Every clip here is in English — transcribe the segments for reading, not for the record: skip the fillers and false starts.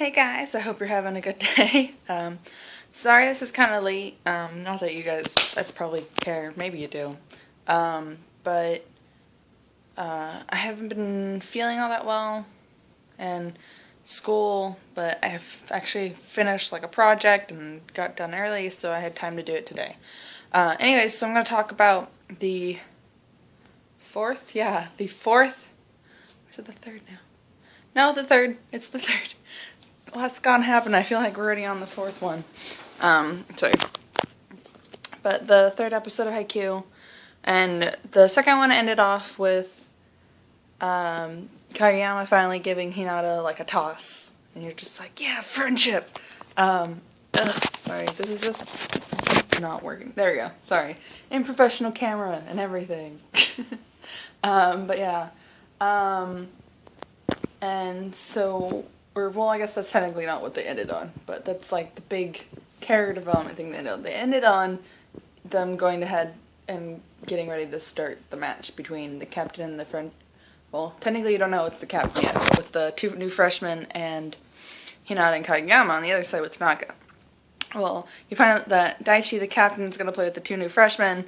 Hey guys, I hope you're having a good day. Sorry this is kind of late. Not that you guys probably care. Maybe you do. But I haven't been feeling all that well in school, but I've actually finished like a project and got done early, so I had time to do it today. Anyways, so I'm going to talk about the fourth. Yeah, the fourth. Or is it the third now? No, the third. It's the third. Lots gone happened. I feel like we're already on the fourth one. Sorry. But the third episode of Haikyuu, and the second one ended off with Kageyama finally giving Hinata like a toss, and you're just like, yeah, friendship. Sorry, this is just not working. There we go. Sorry, unprofessional camera and everything. But yeah, and so. Well, I guess that's technically not what they ended on, but that's like the big character development thing they ended on. They ended on them going ahead and getting ready to start the match between the captain and the friend. Well, technically you don't know it's the captain yet, but with the two new freshmen and Hinata and Kageyama on the other side with Tanaka. Well, you find out that Daichi, the captain, is going to play with the two new freshmen,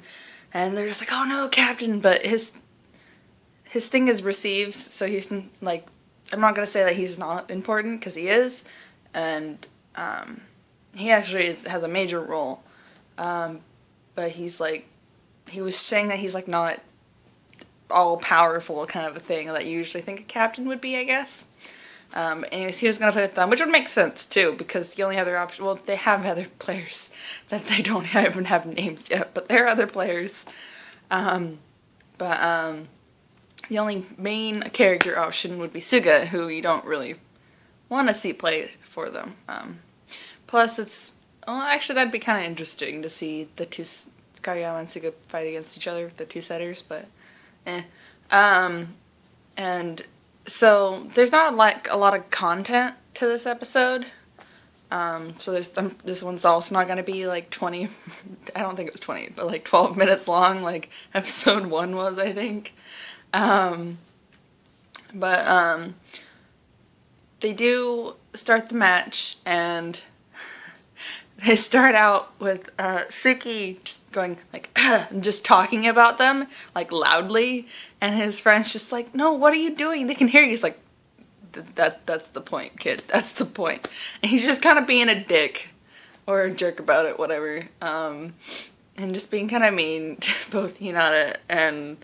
and they're just like, oh no, captain, but his thing is receives, so he's like, I'm not going to say that he's not important, because he is, and he actually has a major role, but he's like, he was saying that he's like not all-powerful kind of a thing that you usually think a captain would be, I guess. Anyways, he was going to play with them, which would make sense, too, because the only other option, well, they have other players that they don't even have names yet, but there are other players, the only main character option would be Suga, who you don't really want to see play for them. Plus, well, actually, that'd be kind of interesting to see the two, Kageyama and Suga, fight against each other, the two setters, but and so there's not like a lot of content to this episode. So this one's also not going to be like 20, I don't think it was 20, but like 12 minutes long, like episode 1 was, I think. They do start the match, and they start out with, Suki just going, like, and just talking about them, like, loudly, and his friend's just like, no, what are you doing? They can hear you. He's like, that's the point, kid. That's the point. And he's just kind of being a dick, or a jerk about it, whatever, and just being kind of mean to both Hinata and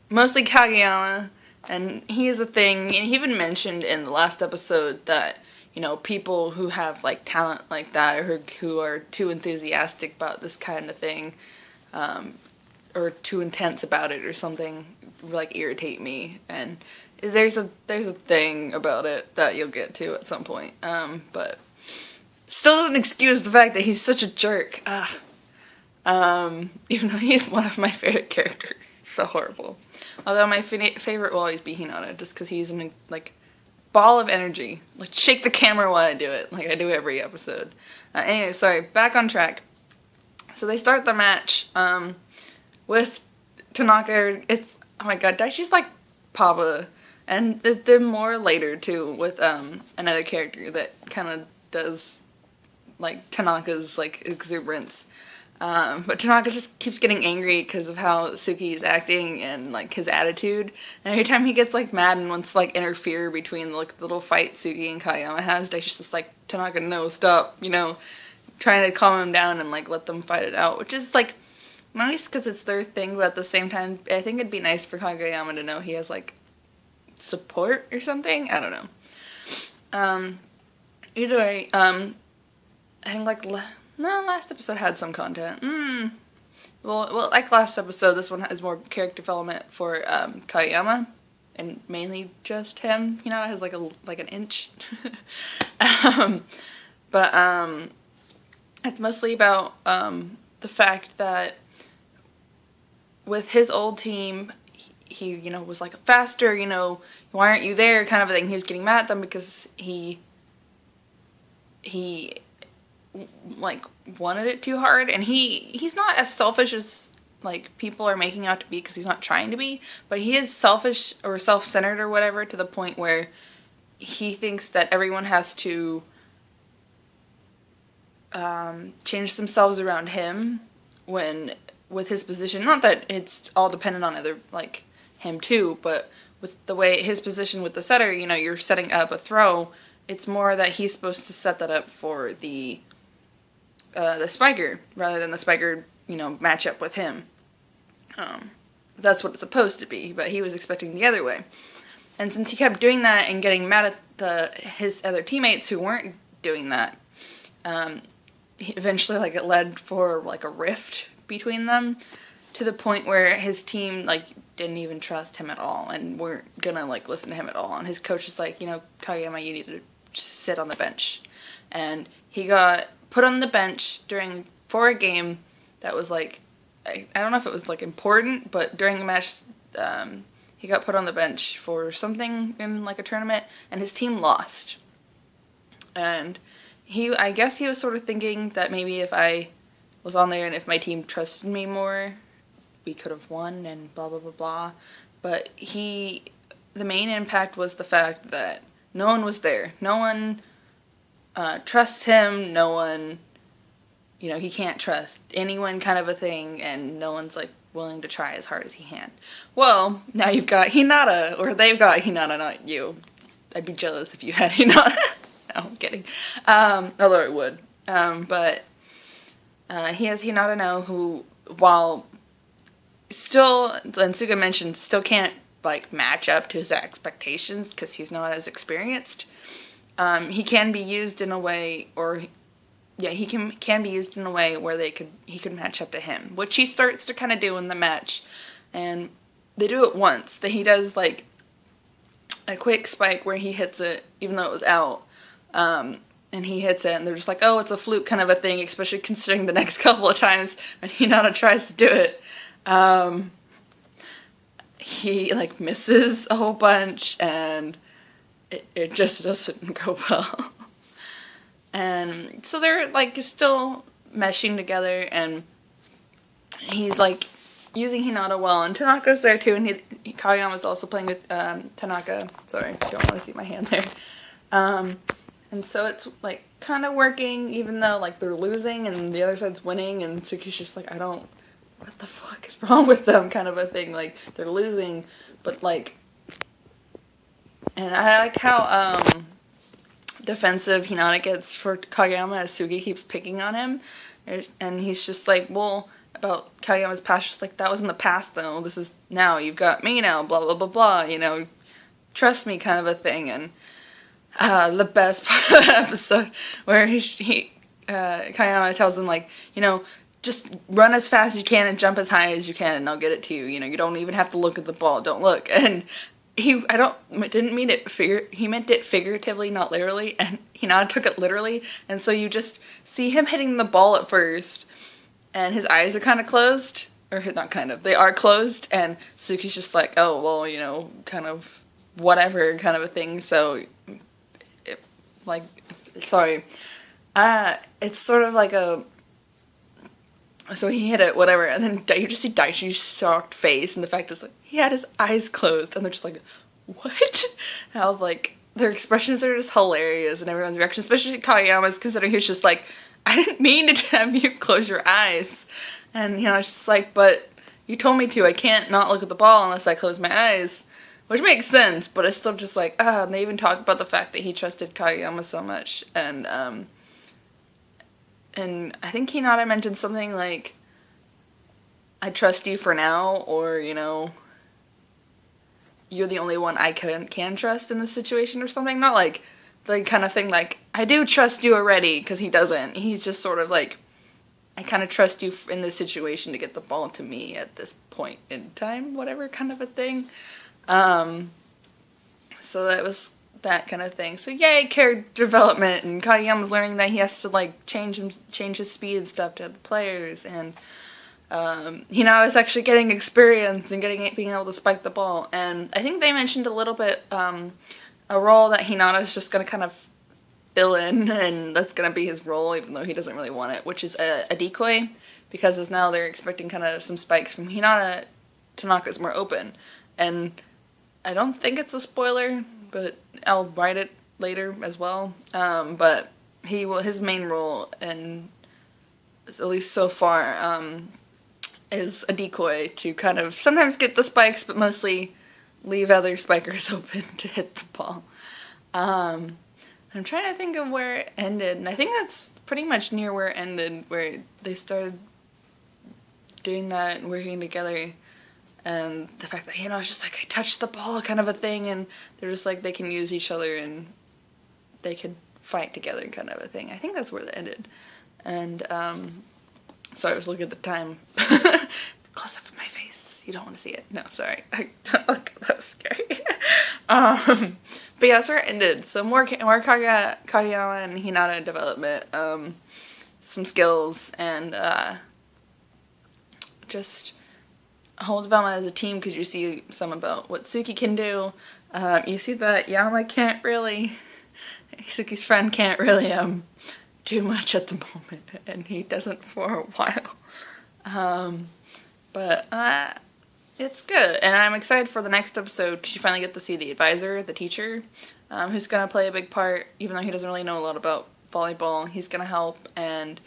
mostly Kageyama, and he is a thing, and he even mentioned in the last episode that, you know, people who have, like, talent like that, or who are too enthusiastic about this kind of thing, or too intense about it or something, like, irritate me, and there's a thing about it that you'll get to at some point, but still doesn't excuse the fact that he's such a jerk, even though he's one of my favorite characters. So horrible. Although my favorite will always be Hinata, just because he's an, like, ball of energy. Like, shake the camera while I do it, like I do every episode. Anyway, sorry, back on track. So they start the match, with Tanaka. It's, oh my god, Daichi's like Papa. And they're more later, too, with, another character that kind of does, like, Tanaka's, like, exuberance. But Tanaka just keeps getting angry because of how Suki is acting and, like, his attitude. And every time he gets, like, mad and wants to, like, interfere between, like, the little fight Suki and Kageyama has, Daishi's just like, Tanaka, no, stop, you know, trying to calm him down and, like, let them fight it out. Which is, like, nice because it's their thing, but at the same time, I think it'd be nice for Kageyama to know he has, like, support or something? I don't know. Either way, I think, like, no, last episode had some content. Well, like last episode, this one has more character development for Kageyama, and mainly just him. You know, it has like an inch. But it's mostly about the fact that with his old team, he you know, was like faster. You know, why aren't you there? Kind of a thing. He was getting mad at them because he like wanted it too hard, and he's not as selfish as like people are making out to be, because he's not trying to be, but he is selfish or self-centered or whatever, to the point where he thinks that everyone has to change themselves around him when with his position. Not that it's all dependent on other like him too, but with the way his position with the setter, you know, you're setting up a throw. It's more that he's supposed to set that up for the spiker rather than the spiker, you know, match up with him. That's what it's supposed to be, but he was expecting the other way. And since he kept doing that and getting mad at his other teammates who weren't doing that, eventually, like, it led for, like, a rift between them to the point where his team, like, didn't even trust him at all and weren't gonna, like, listen to him at all. And his coach was like, you know, Kageyama, you need to sit on the bench. And he got put on the bench for a game that was, like, I don't know if it was, like, important, but during the match, he got put on the bench for something in, like, a tournament, and his team lost. And I guess he was sort of thinking that maybe if I was on there and if my team trusted me more, we could have won and blah, blah, blah, blah. But the main impact was the fact that no one was there. No one trusts him, no one, you know, he can't trust anyone kind of a thing, and no one's, like, willing to try as hard as he can. Well, now you've got Hinata, or they've got Hinata, not you. I'd be jealous if you had Hinata. No, I'm kidding. Although it would. But he has Hinata now who, while still, Suga mentioned, still can't, like, match up to his expectations because he's not as experienced. He can be used in a way, he can be used in a way where he could match up to him, which he starts to kind of do in the match, and they do it once. That he does like a quick spike where he hits it, even though it was out, and he hits it, and they're just like, oh, it's a fluke kind of a thing, especially considering the next couple of times when Hinata tries to do it, he like misses a whole bunch, and it just doesn't go well. And so they're, like, still meshing together, and he's, like, using Hinata well, and Tanaka's there, too, and Kageyama's also playing with Tanaka. Sorry, don't want to see my hand there. And so it's, like, kind of working, even though, like, they're losing, and the other side's winning, and Tsuki's just like, what the fuck is wrong with them, kind of a thing. Like, they're losing, but, like, and I like how, defensive Hinata gets for Kageyama as Sugi keeps picking on him, and he's just like, well, about Kageyama's past, just like, that was in the past though, this is now, you've got me now, blah blah blah blah, you know, trust me kind of a thing. And the best part of the episode where Kageyama tells him, like, you know, just run as fast as you can and jump as high as you can and I'll get it to you, you know, you don't even have to look at the ball, don't look. And he meant it figuratively, not literally, and Hinata took it literally, and so you just see him hitting the ball at first, and his eyes are kind of closed, or not kind of, they are closed, and Suki's just like, oh, well, you know, kind of, whatever, kind of a thing, so, it's sort of like so he hit it, whatever, and then you just see Daishi's shocked face, and the fact is, like, he had his eyes closed, and they're just like, what? And I was like, their expressions are just hilarious, and everyone's reaction, especially Kageyama's, considering he's just like, I didn't mean to have you close your eyes. And, you know, it's just like, but you told me to, I can't not look at the ball unless I close my eyes. Which makes sense, but it's still just like, and they even talk about the fact that he trusted Kageyama so much, and I think Hinata mentioned something like, I trust you for now, or, you know, you're the only one I can trust in this situation or something. Not like the kind of thing like, I do trust you already, because he doesn't. He's just sort of like, I kind of trust you in this situation to get the ball to me at this point in time, whatever kind of a thing. So that was that kind of thing. So yay, character development, and Kageyama's learning that he has to, like, change his speed and stuff to the players, and Hinata's actually getting experience and being able to spike the ball. And I think they mentioned a little bit a role that Hinata's just gonna kind of fill in, and that's gonna be his role, even though he doesn't really want it, which is a decoy, because as now they're expecting kind of some spikes from Hinata, Tanaka's more open. And I don't think it's a spoiler, but I'll write it later as well. But his main role, and at least so far, is a decoy to kind of sometimes get the spikes, but mostly leave other spikers open to hit the ball. I'm trying to think of where it ended, and I think that's pretty much near where it ended, where they started doing that and working together, and the fact that, it's just like, I touched the ball kind of a thing, and they're just like, they can use each other and they could fight together kind of a thing. I think that's where it ended. And, sorry, I was looking at the time. Close up of my face. You don't want to see it. No, sorry. That was scary. But yeah, that's where it ended. So more Kageyama and Hinata development, some skills, and just a whole development as a team, because you see some about what Suki can do. You see that Yama can't really, Suki's friend can't really do much at the moment, and he doesn't for a while. But it's good, and I'm excited for the next episode because you finally get to see the advisor, the teacher, who's gonna play a big part. Even though he doesn't really know a lot about volleyball, he's gonna help, and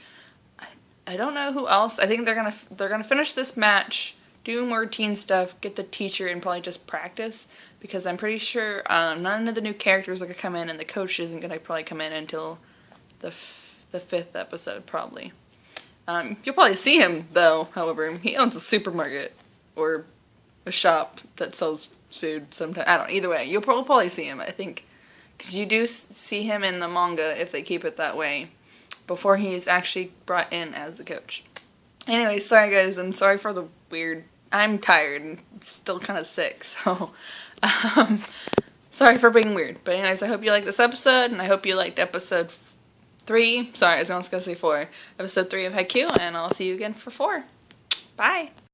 I don't know who else. I think they're gonna finish this match, do more teen stuff, get the teacher, and probably just practice, because I'm pretty sure none of the new characters are gonna come in, and the coach isn't gonna probably come in until the 5th episode, probably. You'll probably see him, though, however. He owns a supermarket, or a shop that sells food sometimes. I don't know, either way. You'll probably see him, I think. Because you do see him in the manga, if they keep it that way, before he's actually brought in as the coach. Anyway, sorry guys, I'm sorry for the weird... I'm tired and still kind of sick, so... sorry for being weird. But anyways, I hope you liked this episode, and I hope you liked episode 3. Sorry, I was almost gonna say 4. Episode 3 of Haikyuu, and I'll see you again for 4. Bye!